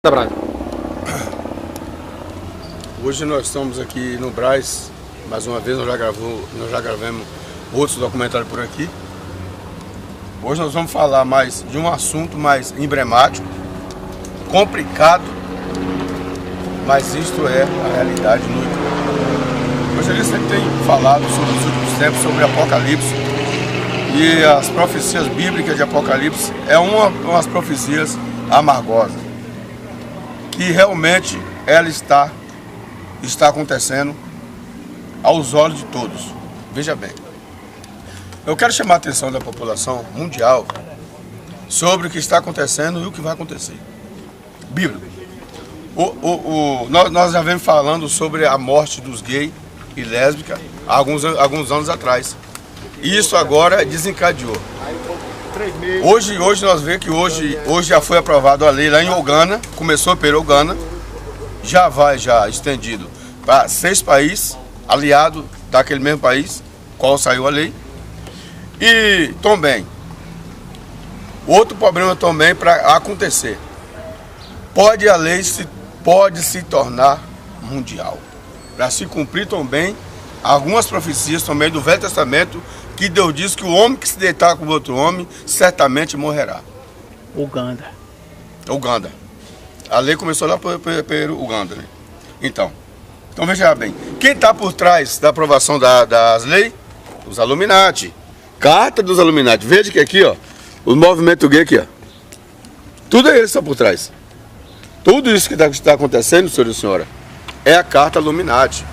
Da Braga. Hoje nós estamos aqui no Brás, mais uma vez nós já gravamos outros documentários por aqui. Hoje nós vamos falar mais de um assunto mais emblemático, complicado, mas isto é a realidade nua. O evangelista tem falado sobre os últimos tempos, sobre Apocalipse, e as profecias bíblicas de Apocalipse é umas profecias amargosas, que realmente ela está acontecendo aos olhos de todos. Veja bem, eu quero chamar a atenção da população mundial sobre o que está acontecendo e o que vai acontecer. Bíblico. Nós já vemos falando sobre a morte dos gays e lésbicas há alguns anos atrás. E isso agora desencadeou. Hoje nós vemos que hoje já foi aprovado a lei lá em Uganda, começou pelo Uganda, já estendido para 6 países, aliados daquele mesmo país, qual saiu a lei. E também, outro problema também para acontecer, a lei pode se tornar mundial, para se cumprir também algumas profecias também do Velho Testamento, que Deus diz que o homem que se deitar com outro homem, certamente morrerá. Uganda. A lei começou lá pelo Uganda, né? Então veja bem, quem está por trás da aprovação das leis? Os Illuminati. Carta dos Illuminati. Veja que aqui, ó, o movimento gay aqui, ó. Tudo eles estão por trás. Tudo isso que está acontecendo, senhor e senhora, é a carta Illuminati.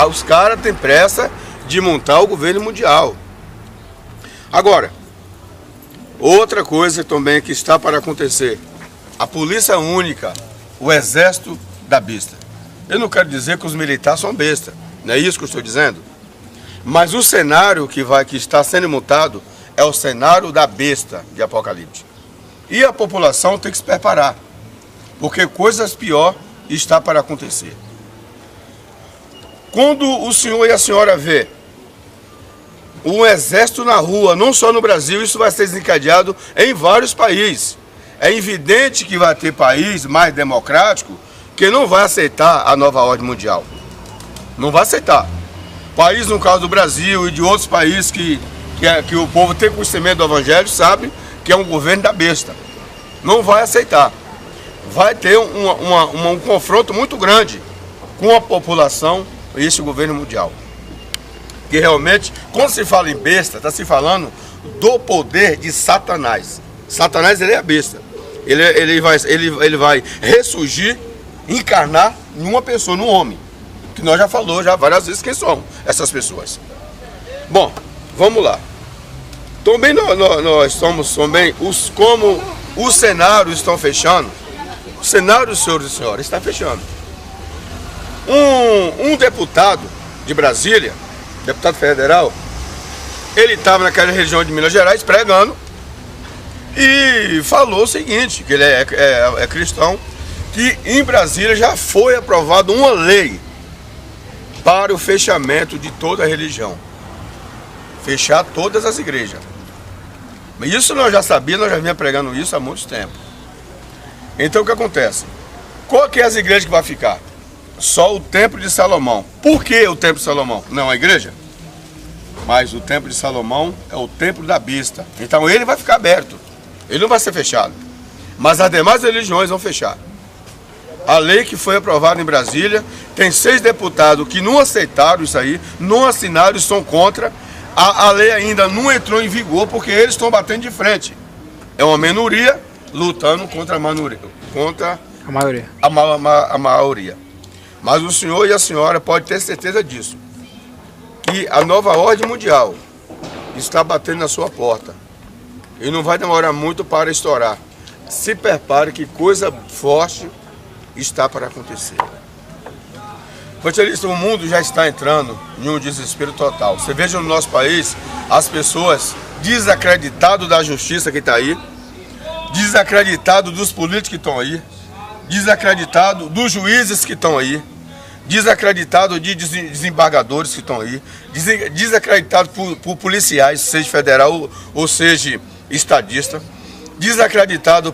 Os caras têm pressa de montar o governo mundial. Agora, outra coisa também que está para acontecer, a polícia única, o exército da besta. Eu não quero dizer que os militares são besta, não é isso que eu estou dizendo, mas o cenário que está sendo montado é o cenário da besta de Apocalipse. E a população tem que se preparar, porque coisas piores está para acontecer. Quando o senhor e a senhora vê um exército na rua, não só no Brasil, isso vai ser desencadeado em vários países. É evidente que vai ter país mais democrático que não vai aceitar a nova ordem mundial. Não vai aceitar. País, no caso do Brasil e de outros países que o povo tem conhecimento do evangelho, sabe que é um governo da besta. Não vai aceitar. Vai ter um confronto muito grande com a população e esse governo mundial. Que realmente, quando se fala em besta, está se falando do poder de Satanás. Satanás, ele é a besta. Ele vai ressurgir, encarnar em uma pessoa, num homem. Que nós já falamos várias vezes quem são essas pessoas. Bom, vamos lá. Também nós somos também, como os cenários estão fechando, o cenário, senhores e senhoras, está fechando. Um deputado de Brasília, deputado federal, ele estava naquela região de Minas Gerais pregando e falou o seguinte, que ele é cristão, que em Brasília já foi aprovada uma lei para o fechamento de toda a religião. Fechar todas as igrejas. Mas isso nós já sabíamos, nós já vinha pregando isso há muito tempo. Então o que acontece? Qual que é as igrejas que vai ficar? Só o Templo de Salomão. Por que o Templo de Salomão? Não é a igreja? Mas o Templo de Salomão é o Templo da Besta. Então ele vai ficar aberto. Ele não vai ser fechado. Mas as demais religiões vão fechar. A lei que foi aprovada em Brasília, tem 6 deputados que não aceitaram isso aí, não assinaram e estão contra. A lei ainda não entrou em vigor porque eles estão batendo de frente. É uma minoria lutando contra a maioria. A maioria. Mas o senhor e a senhora podem ter certeza disso, que a nova ordem mundial está batendo na sua porta e não vai demorar muito para estourar. Se prepare que coisa forte está para acontecer. O mundo já está entrando em um desespero total. Você veja no nosso país as pessoas desacreditadas da justiça que está aí, desacreditadas dos políticos que estão aí, desacreditados dos juízes que estão aí, desacreditado de desembargadores que estão aí, desacreditado por policiais, seja federal ou seja estadista, desacreditado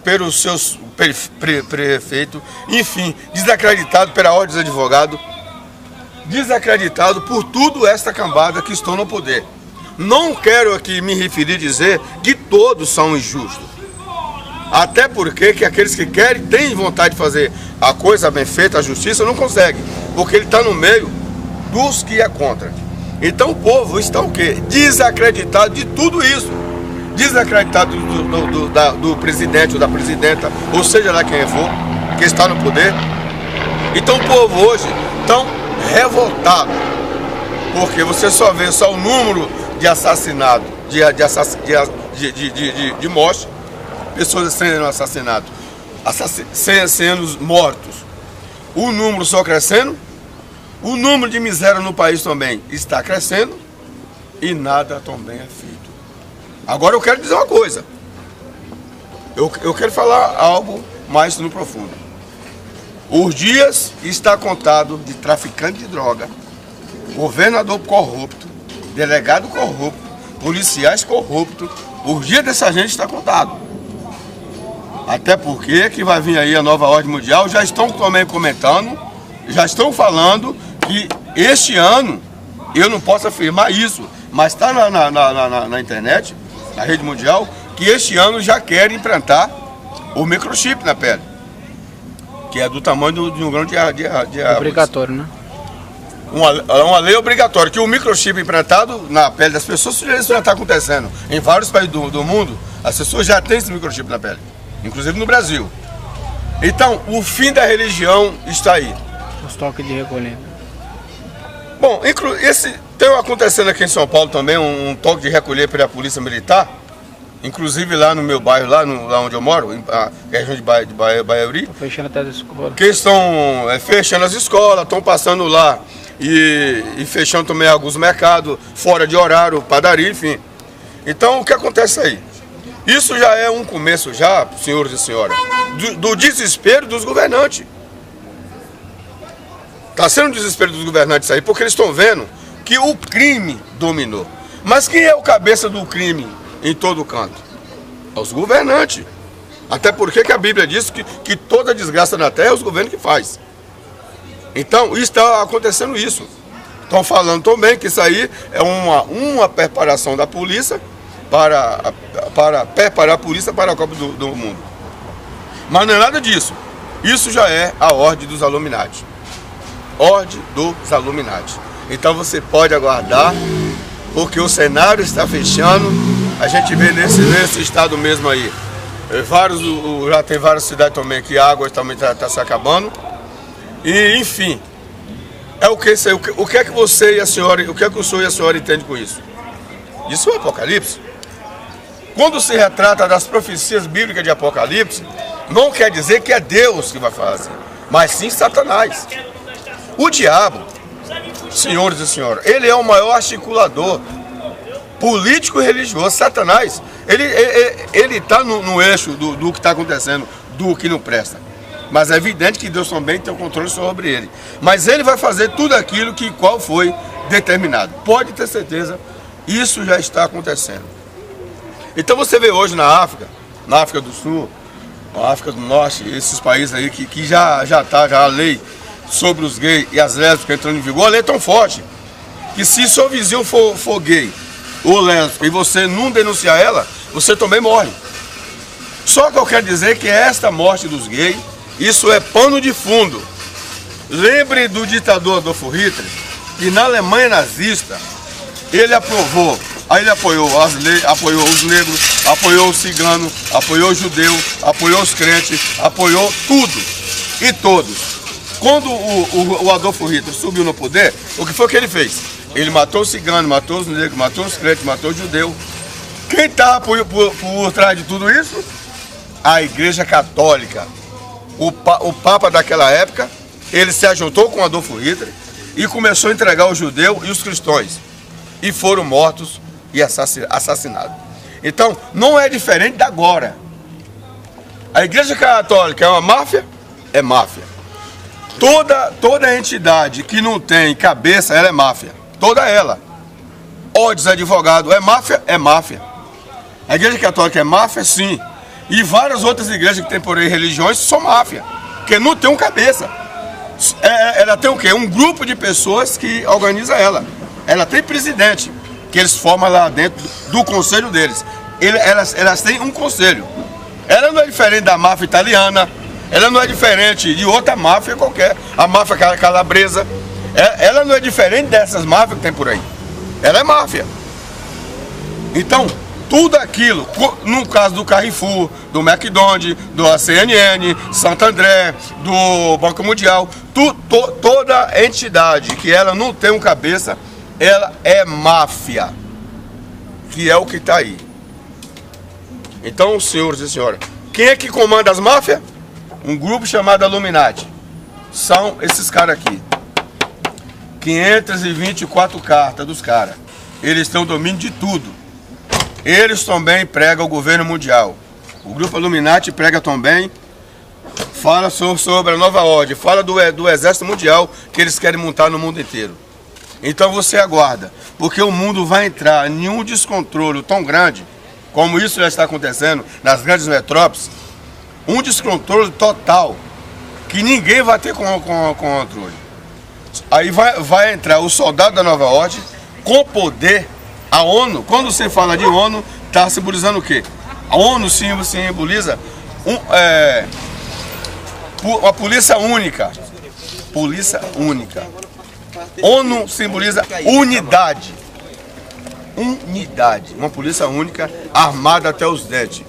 prefeito, enfim, desacreditado pela ordem dos advogados, desacreditado por tudo esta cambada que estão no poder. Não quero aqui me referir a dizer que todos são injustos. Até porque que aqueles que querem, têm vontade de fazer a coisa bem feita, a justiça, não conseguem. Porque ele está no meio dos que é contra. Então o povo está o quê? Desacreditado de tudo isso. Desacreditado do presidente ou da presidenta, ou seja lá quem for, que está no poder. Então o povo hoje está revoltado. Porque você só vê só o número de assassinados, de morte, pessoas sendo assassinadas, sendo mortos. O número só crescendo, o número de miséria no país também está crescendo e nada também é feito. Agora eu quero dizer uma coisa, eu quero falar algo mais no profundo. Os dias está contado de traficante de droga, governador corrupto, delegado corrupto, policiais corruptos. Os dias dessa gente está contado. Até porque que vai vir aí a nova ordem mundial, já estão também comentando, já estão falando que este ano, eu não posso afirmar isso, mas está na internet, na rede mundial, que este ano já querem implantar o microchip na pele, que é do tamanho de um grão de árvore. Obrigatório, né? Uma lei obrigatória, que o microchip implantado na pele das pessoas, isso já está acontecendo. Em vários países do mundo, as pessoas já têm esse microchip na pele, inclusive no Brasil. Então, o fim da religião está aí. Os toques de recolher. Bom, tem acontecendo aqui em São Paulo também um toque de recolher pela Polícia Militar, inclusive lá no meu bairro, lá onde eu moro, na região de Barueri. Estão fechando até as escolas. Que estão fechando as escolas, estão passando lá e fechando também alguns mercados, fora de horário, padaria, enfim. Então, o que acontece aí? Isso já é um começo, já, senhores e senhoras, do desespero dos governantes. Está sendo um desespero dos governantes aí, porque eles estão vendo que o crime dominou. Mas quem é o cabeça do crime em todo canto? Os governantes. Até porque que a Bíblia diz que toda desgraça na terra é os governos que faz. Então, está acontecendo isso. Estão falando também que isso aí é uma preparação da polícia para preparar a polícia para a Copa do Mundo. Mas não é nada disso. Isso já é a ordem dos Illuminati. Ordem dos Illuminati. Então você pode aguardar, porque o cenário está fechando. A gente vê nesse estado mesmo aí. Já tem várias cidades também que a água também está se acabando. E enfim, o que é que você e a senhora, o que é que o senhor e a senhora entendem com isso? Isso é o Apocalipse. Quando se retrata das profecias bíblicas de Apocalipse, não quer dizer que é Deus que vai fazer, mas sim Satanás. O diabo, senhores e senhoras, ele é o maior articulador político e religioso. Satanás, ele está no eixo do que está acontecendo, do que não presta. Mas é evidente que Deus também tem o controle sobre ele. Mas ele vai fazer tudo aquilo qual foi determinado. Pode ter certeza, isso já está acontecendo. Então você vê hoje na África do Sul, na África do Norte, esses países aí que já está a lei sobre os gays e as lésbicas entrando em vigor, a lei é tão forte que se seu vizinho for gay ou lésbica e você não denunciar ela, você também morre. Só que eu quero dizer que esta morte dos gays, isso é pano de fundo. Lembre do ditador Adolf Hitler, que na Alemanha nazista, ele apoiou as leis, apoiou os negros, apoiou os ciganos, apoiou os judeus, apoiou os crentes, apoiou tudo e todos. Quando o Adolf Hitler subiu no poder, o que foi que ele fez? Ele matou os ciganos, matou os negros, matou os crentes, matou os judeus. Quem estava por trás de tudo isso? A Igreja Católica. O Papa daquela época, ele se ajuntou com Adolf Hitler e começou a entregar os judeus e os cristãos. E foram mortos e assassinados. Então, não é diferente da agora. A Igreja Católica é uma máfia? É máfia. Toda entidade que não tem cabeça, ela é máfia. Toda ela. Ordens advogado é máfia? É máfia. A Igreja Católica é máfia? Sim. E várias outras igrejas que tem por aí religiões são máfia, porque não tem um cabeça. Ela tem o quê? Um grupo de pessoas que organiza ela. Ela tem presidente, que eles formam lá dentro do conselho deles. Elas têm um conselho. Ela não é diferente da máfia italiana, ela não é diferente de outra máfia qualquer. A máfia calabresa, ela não é diferente dessas máfias que tem por aí. Ela é máfia. Então, tudo aquilo, no caso do Carrefour, do McDonald's, do CNN, Santo André, do Banco Mundial, toda entidade que ela não tem um cabeça, ela é máfia, que é o que está aí. Então, senhores e senhoras, quem é que comanda as máfias? Um grupo chamado Illuminati. São esses caras aqui. 524 cartas dos caras. Eles têm o domínio de tudo. Eles também pregam o governo mundial. O grupo Illuminati prega também, fala sobre a nova ordem, fala do exército mundial que eles querem montar no mundo inteiro. Então você aguarda, porque o mundo vai entrar em um descontrole tão grande, como isso já está acontecendo nas grandes metrópoles, um descontrole total, que ninguém vai ter controle. Aí vai entrar o soldado da nova ordem com poder. A ONU, quando você fala de ONU, está simbolizando o quê? A ONU simboliza uma polícia única. Polícia única. ONU simboliza unidade. Unidade. Uma polícia única, armada até os dentes.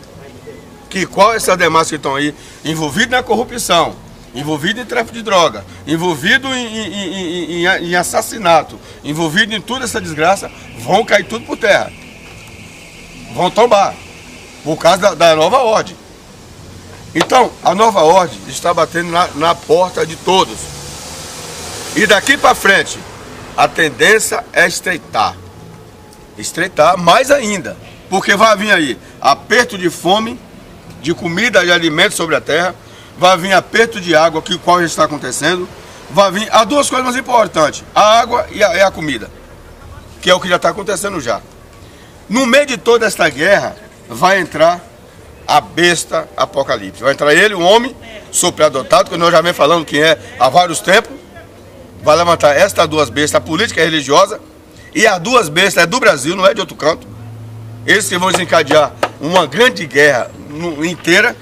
Qual essas demais que estão aí, envolvidos na corrupção, envolvido em tráfico de droga, envolvido em assassinato, envolvido em toda essa desgraça, vão cair tudo por terra. Vão tombar, por causa da nova ordem. Então, a nova ordem está batendo na porta de todos. E daqui para frente, a tendência é estreitar. Estreitar mais ainda, porque vai vir aí aperto de fome, de comida e alimentos sobre a terra, vai vir aperto de água, qual já está acontecendo. Vai vir as duas coisas mais importantes, a água e a comida, que é o que já está acontecendo já. No meio de toda esta guerra, vai entrar a besta apocalipse. Vai entrar ele, o homem, superdotado, que nós já vem falando que é há vários tempos. Vai levantar estas duas bestas, a política e a religiosa. E as duas bestas é do Brasil, não é de outro canto. Eles que vão desencadear uma grande guerra inteira.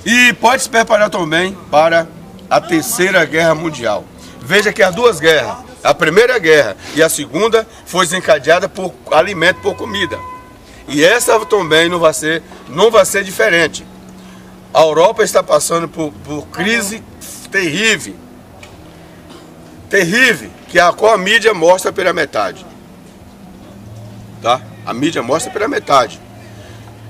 E pode se preparar também para a Terceira Guerra Mundial. Veja que as duas guerras, a Primeira Guerra e a Segunda, foi desencadeada por alimento, por comida. E essa também não vai ser diferente. A Europa está passando por crise terrível. Terrível, que qual a mídia mostra pela metade. Tá? A mídia mostra pela metade.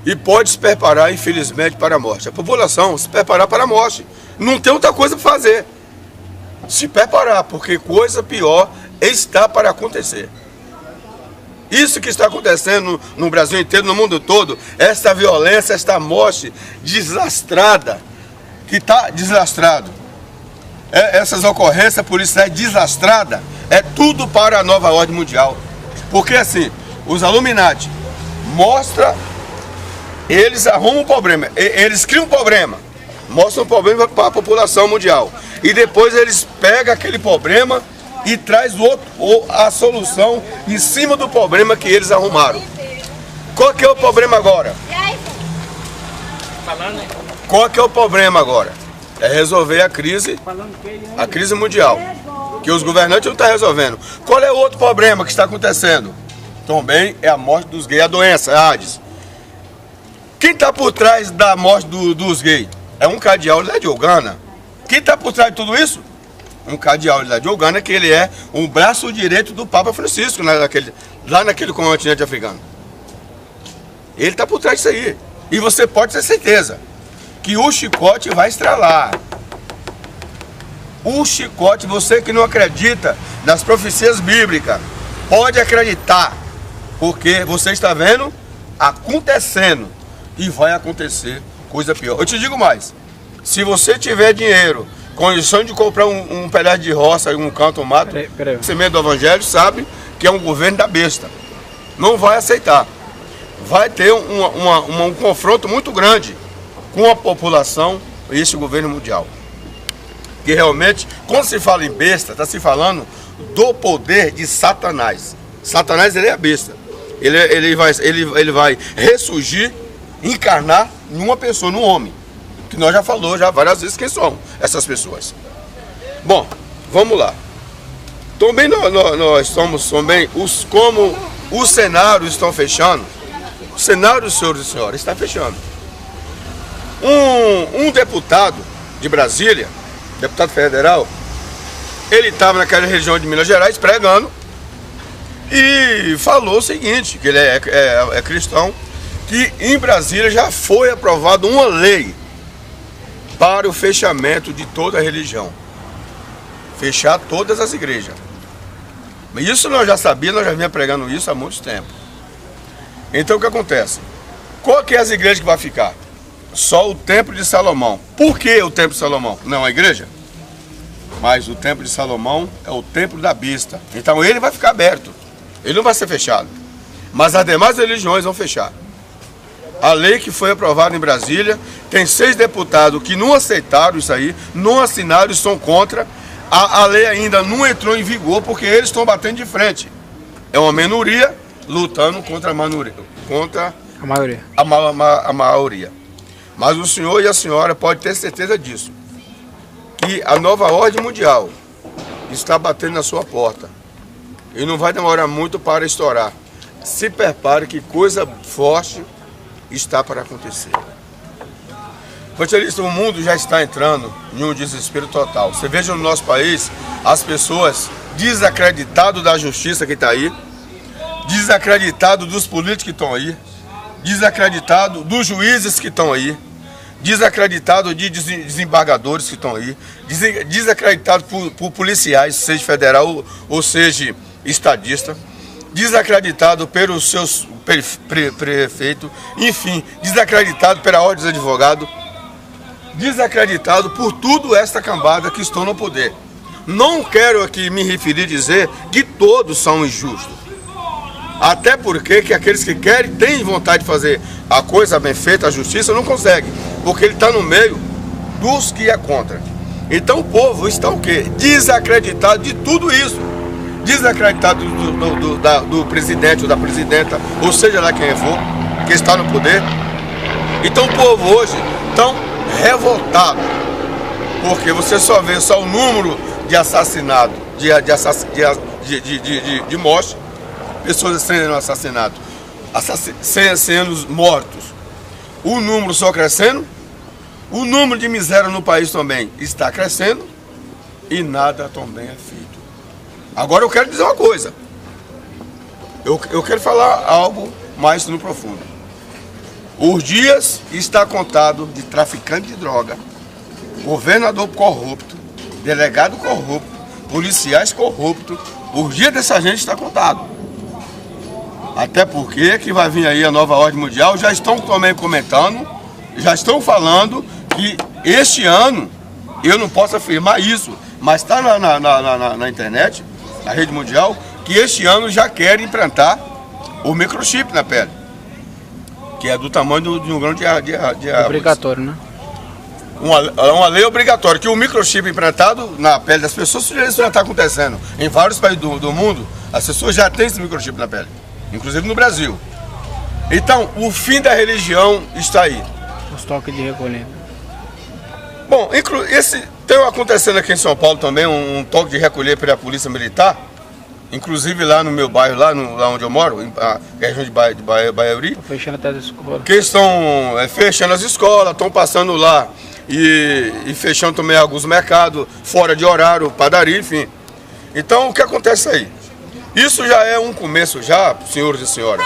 E pode se preparar, infelizmente, para a morte. A população se preparar para a morte. Não tem outra coisa para fazer. Se preparar, porque coisa pior está para acontecer. Isso que está acontecendo no Brasil inteiro, no mundo todo, esta violência, esta morte desastrada, que está desastrado. Essas ocorrências policiais desastradas, é tudo para a nova ordem mundial. Porque assim, os Illuminati mostram, eles arrumam um problema, eles criam um problema, mostram um problema para a população mundial. E depois eles pegam aquele problema e traz a solução em cima do problema que eles arrumaram. Qual que é o problema agora? Qual que é o problema agora? É resolver a crise mundial, que os governantes não estão resolvendo. Qual é o outro problema que está acontecendo? Também é a morte dos gays, a doença, a AIDS. Quem está por trás da morte dos gays? É um cardeal lá de Uganda. Quem está por trás de tudo isso? Um cardeal lá de Uganda, que ele é um braço direito do Papa Francisco, lá naquele continente africano. Ele está por trás disso aí. E você pode ter certeza que o chicote vai estralar. O chicote, você que não acredita nas profecias bíblicas, pode acreditar, porque você está vendo acontecendo e vai acontecer coisa pior. Eu te digo mais, se você tiver dinheiro, condição de comprar um pedaço de roça, um canto, um mato, semente do evangelho, sabe que é um governo da besta. Não vai aceitar. Vai ter um confronto muito grande com a população e esse governo mundial. Que realmente, quando se fala em besta, está se falando do poder de Satanás. Satanás, ele é a besta. Ele vai ressurgir, encarnar em uma pessoa, num homem. Que nós já falamos várias vezes quem são essas pessoas. Bom, vamos lá. Também nós somos também, como os cenários estão fechando, o cenário, senhores e senhoras, está fechando. Um deputado de Brasília, deputado federal, ele estava naquela região de Minas Gerais pregando e falou o seguinte, que ele é cristão, que em Brasília já foi aprovada uma lei para o fechamento de toda a religião. Fechar todas as igrejas. Mas isso nós já sabíamos, nós já vinha pregando isso há muito tempo. Então o que acontece? Qual que é as igrejas que vai ficar? Só o Templo de Salomão. Por que o Templo de Salomão? Não a igreja? Mas o Templo de Salomão é o Templo da Besta. Então ele vai ficar aberto. Ele não vai ser fechado. Mas as demais religiões vão fechar. A lei que foi aprovada em Brasília, tem 6 deputados que não aceitaram isso aí, não assinaram, estão contra. A lei ainda não entrou em vigor porque eles estão batendo de frente. É uma minoria lutando contra a maioria. A maioria. Mas o senhor e a senhora podem ter certeza disso. Que a nova ordem mundial está batendo na sua porta. E não vai demorar muito para estourar. Se prepare que coisa forte está para acontecer. O mundo já está entrando em um desespero total. Você veja no nosso país as pessoas desacreditadas da justiça que está aí, desacreditadas dos políticos que estão aí, desacreditados dos juízes que estão aí, desacreditados de desembargadores que estão aí, desacreditados por policiais, seja federal ou seja estadista, desacreditado pelos seus prefeitos, enfim, desacreditado pela ordem dos advogados, desacreditado por tudo esta cambada que estão no poder. Não quero aqui me referir a dizer que todos são injustos. Até porque que aqueles que querem, têm vontade de fazer a coisa bem feita, a justiça, não conseguem. Porque ele está no meio dos que é contra. Então o povo está o quê? Desacreditado de tudo isso. Desacreditado do presidente ou da presidenta, ou seja lá quem for, que está no poder. Então o povo hoje está revoltado, porque você só vê o número de assassinatos, de morte, pessoas sendo assassinadas, sendo mortos. O número só crescendo, o número de miséria no país também está crescendo e nada também é feito. Agora eu quero dizer uma coisa, eu quero falar algo mais no profundo. Os dias está contado de traficante de droga, governador corrupto, delegado corrupto, policiais corruptos. Os dias dessa gente está contado. Até porque que vai vir aí a nova ordem mundial, já estão também comentando, já estão falando que este ano, eu não posso afirmar isso, mas está na internet, na rede mundial, que este ano já querem implantar o microchip na pele. Que é do tamanho de um grão de Obrigatório, né? Uma lei obrigatória, que o microchip implantado na pele das pessoas, isso já está acontecendo. Em vários países do mundo, as pessoas já têm esse microchip na pele, inclusive no Brasil. Então, o fim da religião está aí. Os toques de recolher. Bom, tem acontecendo aqui em São Paulo também um toque de recolher pela Polícia Militar, inclusive lá no meu bairro, lá onde eu moro, na região de Barueri. Fechando até as escolas. Que estão fechando as escolas, estão passando lá e fechando também alguns mercados, fora de horário, padaria, enfim. Então, o que acontece aí? Isso já é um começo, já, senhores e senhoras,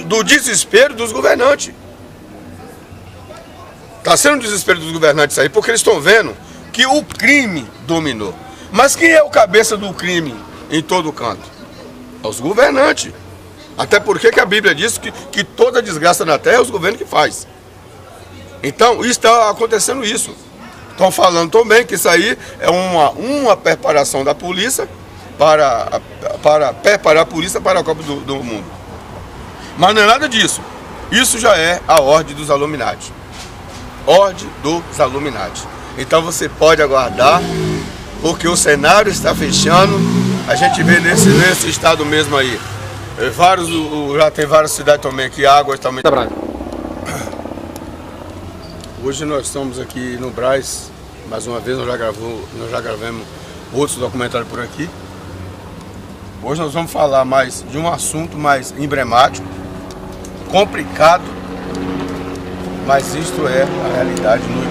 do desespero dos governantes. Está sendo um desespero dos governantes aí, porque eles estão vendo que o crime dominou. Mas quem é o cabeça do crime em todo canto? Os governantes. Até porque que a Bíblia diz que toda desgraça na terra é os governos que faz. Então, está acontecendo isso. Estão falando também que isso aí é uma preparação da polícia para preparar a polícia para a Copa do Mundo. Mas não é nada disso. Isso já é a ordem dos Illuminati. Ordem dos Illuminati. Então você pode aguardar, porque o cenário está fechando. A gente vê nesse estado mesmo aí. Já tem várias cidades também que a água também. Hoje nós estamos aqui no Brás, mais uma vez nós já gravamos outros documentários por aqui. Hoje nós vamos falar mais de um assunto mais emblemático, complicado, mas isto é a realidade nua.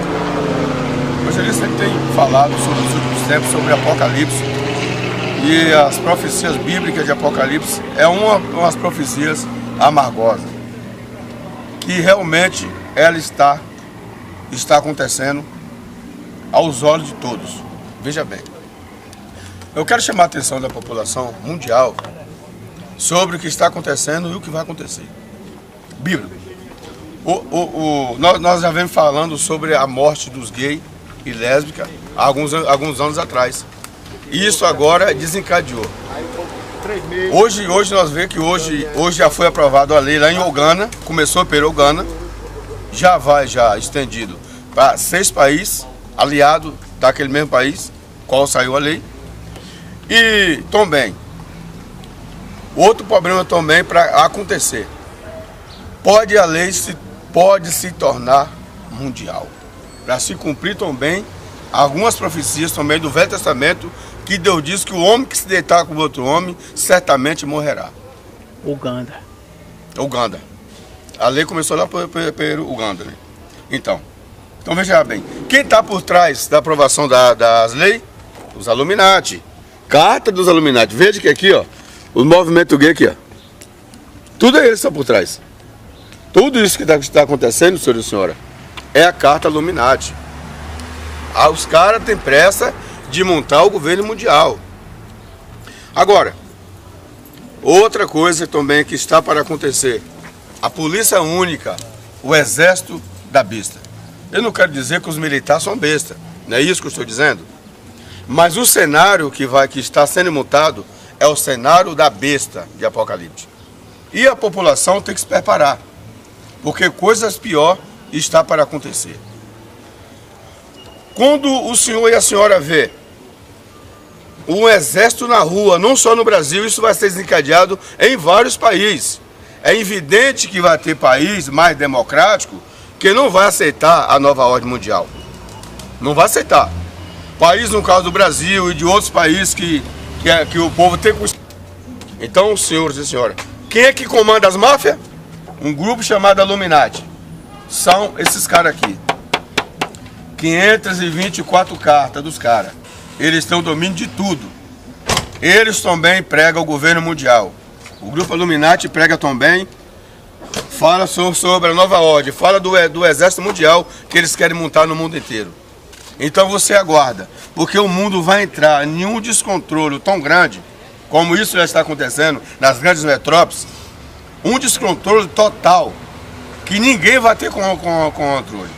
O evangelista tem falado sobre os últimos tempos, sobre Apocalipse, e as profecias bíblicas de Apocalipse é umas profecias amargosas, que realmente ela está acontecendo aos olhos de todos. Veja bem, eu quero chamar a atenção da população mundial sobre o que está acontecendo e o que vai acontecer. Bíblico. Nós já vemos falando sobre a morte dos gays e lésbicas há alguns anos atrás. E isso agora desencadeou. Hoje nós vemos que hoje já foi aprovada a lei lá em Uganda, começou pelo Uganda, já estendido para 6 países, aliados daquele mesmo país, qual saiu a lei. E também, outro problema também para acontecer, a lei pode se tornar mundial, para se cumprir também algumas profecias também do Velho Testamento, que Deus diz que o homem que se deitar com outro homem, certamente morrerá. Uganda. A lei começou lá pelo Uganda, né? Então veja bem, quem está por trás da aprovação das leis? Os Illuminati. Carta dos Illuminati. Veja que aqui, ó, o movimento gay aqui, ó. Tudo eles estão por trás. Tudo isso que está acontecendo, senhor e senhora, é a carta Illuminati. Os caras têm pressa de montar o governo mundial. Agora, outra coisa também que está para acontecer, a polícia única, o exército da besta. Eu não quero dizer que os militares são besta, não é isso que eu estou dizendo. Mas o cenário que está sendo montado é o cenário da besta de Apocalipse. E a população tem que se preparar, porque coisas piores estão para acontecer. Quando o senhor e a senhora vê um exército na rua, não só no Brasil, isso vai ser desencadeado em vários países. É evidente que vai ter país mais democrático que não vai aceitar a nova ordem mundial. Não vai aceitar. País, no caso do Brasil e de outros países que o povo tem... Então, senhores e senhoras, quem é que comanda as máfias? Um grupo chamado Illuminati. São esses caras aqui. 524 cartas dos caras. Eles têm o domínio de tudo. Eles também pregam o governo mundial. O grupo Illuminati prega também, fala sobre a nova ordem, fala do exército mundial que eles querem montar no mundo inteiro. Então você aguarda, porque o mundo vai entrar em um descontrole tão grande, como isso já está acontecendo nas grandes metrópoles, um descontrole total, que ninguém vai ter controle.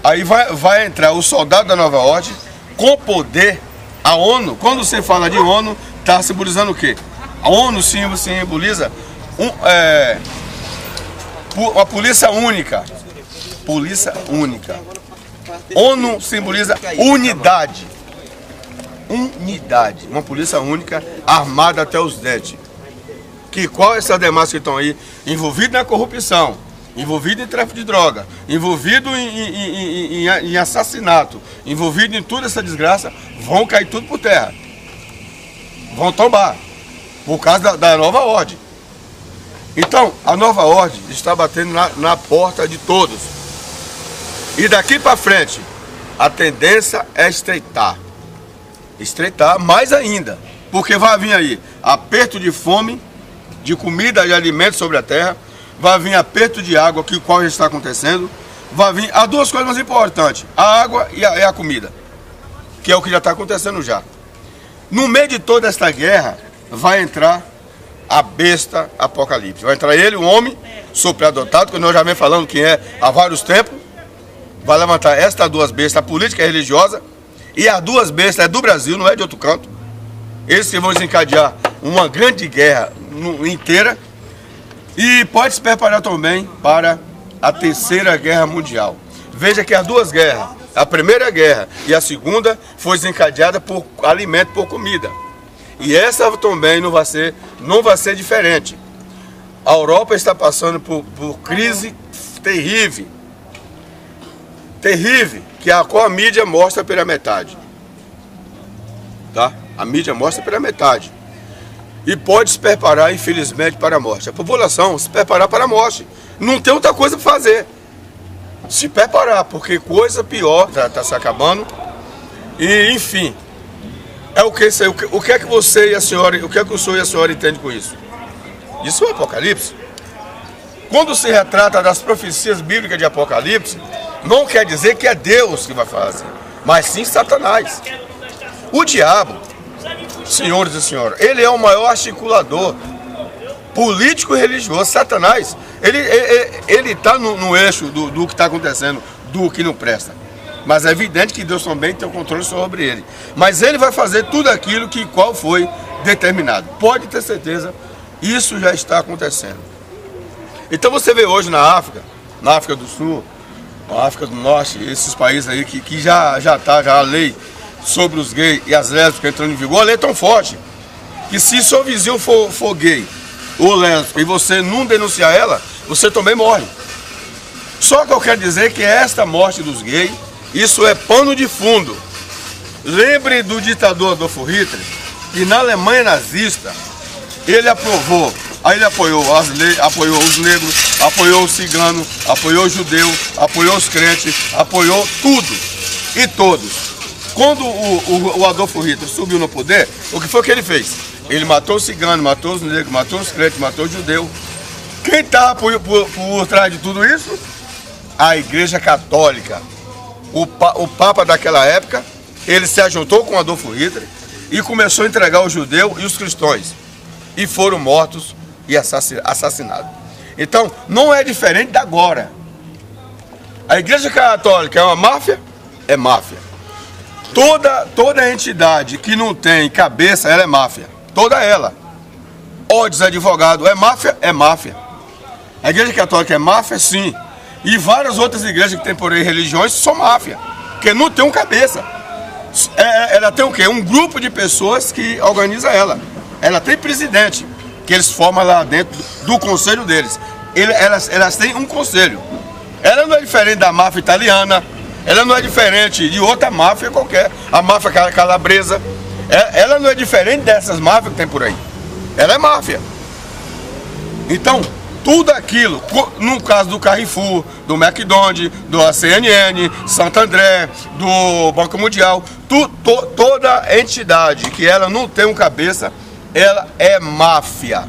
Aí vai entrar o soldado da nova ordem, com poder, a ONU. Quando você fala de ONU, está simbolizando o quê? A ONU simboliza uma polícia única. Polícia única. ONU simboliza unidade. Unidade. Uma polícia única, armada até os dentes. Qual é essas demais que estão aí? Envolvidos na corrupção, envolvido em tráfico de droga, envolvido em assassinato, envolvido em toda essa desgraça, vão cair tudo por terra. Vão tombar, por causa da nova ordem. Então, a nova ordem está batendo na porta de todos. E daqui para frente, a tendência é estreitar. Estreitar mais ainda, porque vai vir aí aperto de fome, de comida e alimentos sobre a terra, vai vir aperto de água, que qual já está acontecendo, vai vir as duas coisas mais importantes, a água e a comida, que é o que já está acontecendo já. No meio de toda esta guerra, vai entrar a besta Apocalipse. Vai entrar ele, o homem superdotado, que nós já vem falando quem é há vários tempos, vai levantar estas duas bestas, a política e a religiosa, e as duas bestas é do Brasil, não é de outro canto. Eles que vão desencadear uma grande guerra inteira, e pode se preparar também para a Terceira Guerra Mundial. Veja que as duas guerras, a primeira guerra e a segunda, foi desencadeada por alimento, por comida. E essa também não vai ser diferente. A Europa está passando por crise terrível, que a qual a mídia mostra pela metade. Tá? A mídia mostra pela metade. E pode se preparar, infelizmente, para a morte. A população se preparar para a morte. Não tem outra coisa para fazer. Se preparar, porque coisa pior está se acabando. E, enfim, o que é que você e a senhora, o que é que o senhor e a senhora entendem com isso? Isso é o Apocalipse. Quando se retrata das profecias bíblicas de Apocalipse, não quer dizer que é Deus que vai fazer, mas sim Satanás. O diabo, senhores e senhoras, ele é o maior articulador político e religioso. Satanás, ele está no eixo do que está acontecendo, do que não presta. Mas é evidente que Deus também tem o controle sobre ele. Mas ele vai fazer tudo aquilo qual foi determinado. Pode ter certeza, isso já está acontecendo. Então você vê hoje na África do Sul, na África do Norte, esses países aí que já a lei sobre os gays e as lésbicas entrando em vigor, a lei é tão forte que se seu vizinho for gay ou lésbica e você não denunciar ela, você também morre. Só que eu quero dizer que esta morte dos gays, isso é pano de fundo. Lembre do ditador Adolf Hitler, que na Alemanha nazista, ele apoiou apoiou os negros, apoiou os ciganos, apoiou os judeus, apoiou os crentes, apoiou tudo e todos. Quando o Adolf Hitler subiu no poder, o que foi que ele fez? Ele matou os ciganos, matou os negros, matou os crentes, matou os judeus. Quem estava por trás de tudo isso? A Igreja Católica. O Papa daquela época, ele se ajuntou com Adolf Hitler e começou a entregar os judeus e os cristãos. E foram mortos e assassinados. Então, não é diferente da agora. A Igreja Católica é uma máfia? É máfia. Toda entidade que não tem cabeça, ela é máfia. Toda ela. Ordens advogado é máfia? É máfia. A Igreja Católica é máfia? Sim. E várias outras igrejas que tem por aí religiões são máfia. Porque não tem um cabeça. Ela tem o quê? Um grupo de pessoas que organiza ela. Ela tem presidente, que eles formam lá dentro do conselho deles. Elas têm um conselho. Ela não é diferente da máfia italiana, ela não é diferente de outra máfia qualquer. A máfia calabresa, ela não é diferente dessas máfias que tem por aí. Ela é máfia. Então, tudo aquilo, no caso do Carrefour, do McDonald's, do CNN, Santo André, do Banco Mundial, toda entidade que ela não tem um cabeça, ela é máfia,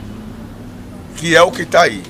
que é o que está aí.